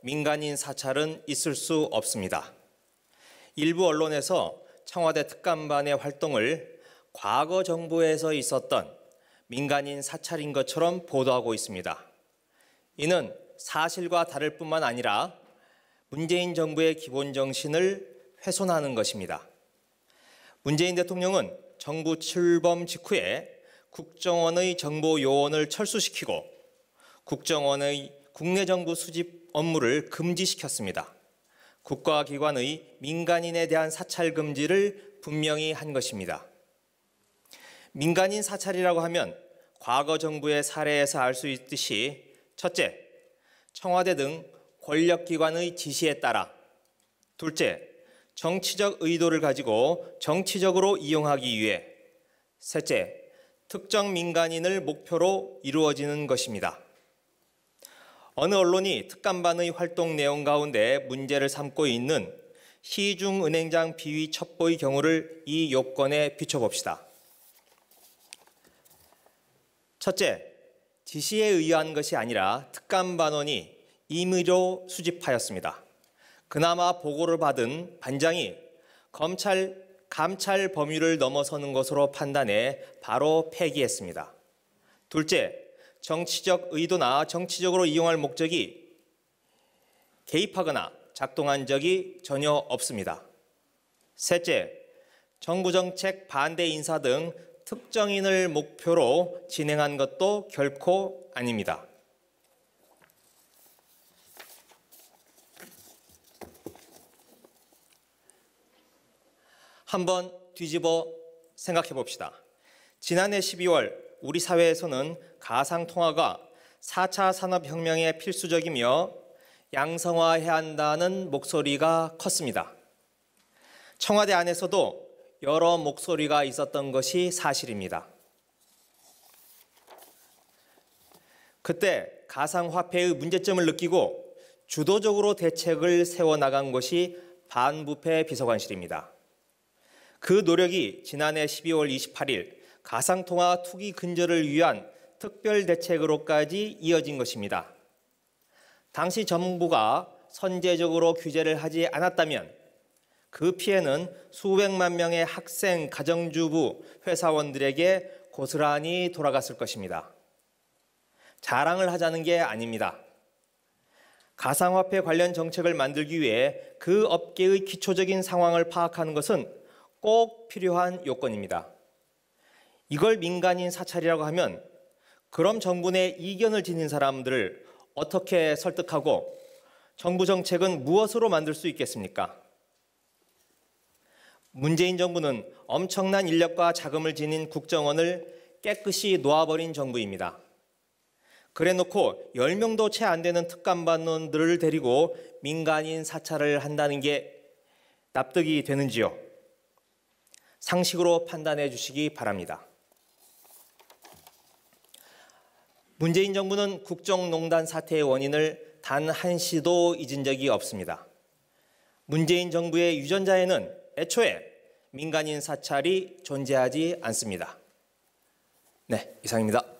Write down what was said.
민간인 사찰은 있을 수 없습니다. 일부 언론에서 청와대 특감반의 활동을 과거 정부에서 있었던 민간인 사찰인 것처럼 보도하고 있습니다. 이는 사실과 다를 뿐만 아니라 문재인 정부의 기본 정신을 훼손하는 것입니다. 문재인 대통령은 정부 출범 직후에 국정원의 정보 요원을 철수시키고 국정원의 국내 정부 수집 업무를 금지시켰습니다. 국가기관의 민간인에 대한 사찰 금지를 분명히 한 것입니다. 민간인 사찰이라고 하면 과거 정부의 사례에서 알 수 있듯이 첫째, 청와대 등 권력기관의 지시에 따라, 둘째, 정치적 의도를 가지고 정치적으로 이용하기 위해, 셋째, 특정 민간인을 목표로 이루어지는 것입니다. 어느 언론이 특감반의 활동 내용 가운데 문제를 삼고 있는 시중은행장 비위 첩보의 경우를 이 요건에 비춰봅시다. 첫째, 지시에 의한 것이 아니라 특감반원이 임의로 수집하였습니다. 그나마 보고를 받은 반장이 감찰 범위를 넘어서는 것으로 판단해 바로 폐기했습니다. 둘째, 정치적 의도나 정치적으로 이용할 목적이 개입하거나 작동한 적이 전혀 없습니다. 셋째, 정부 정책 반대 인사 등 특정인을 목표로 진행한 것도 결코 아닙니다. 한번 뒤집어 생각해 봅시다. 지난해 12월 우리 사회에서는 가상통화가 4차 산업혁명의 필수적이며 양성화해야 한다는 목소리가 컸습니다. 청와대 안에서도 여러 목소리가 있었던 것이 사실입니다. 그때 가상화폐의 문제점을 느끼고 주도적으로 대책을 세워나간 것이 반부패 비서관실입니다. 그 노력이 지난해 12월 28일 가상통화 투기 근절을 위한 특별대책으로까지 이어진 것입니다. 당시 정부가 선제적으로 규제를 하지 않았다면 그 피해는 수백만 명의 학생, 가정주부, 회사원들에게 고스란히 돌아갔을 것입니다. 자랑을 하자는 게 아닙니다. 가상화폐 관련 정책을 만들기 위해 그 업계의 기초적인 상황을 파악하는 것은 꼭 필요한 요건입니다. 이걸 민간인 사찰이라고 하면 그럼 정부 내 이견을 지닌 사람들을 어떻게 설득하고 정부 정책은 무엇으로 만들 수 있겠습니까? 문재인 정부는 엄청난 인력과 자금을 지닌 국정원을 깨끗이 놓아버린 정부입니다. 그래놓고 10명도 채 안 되는 특감반원들을 데리고 민간인 사찰을 한다는 게 납득이 되는지요? 상식으로 판단해 주시기 바랍니다. 문재인 정부는 국정농단 사태의 원인을 단 한시도 잊은 적이 없습니다. 문재인 정부의 유전자에는 애초에 민간인 사찰이 존재하지 않습니다. 네, 이상입니다.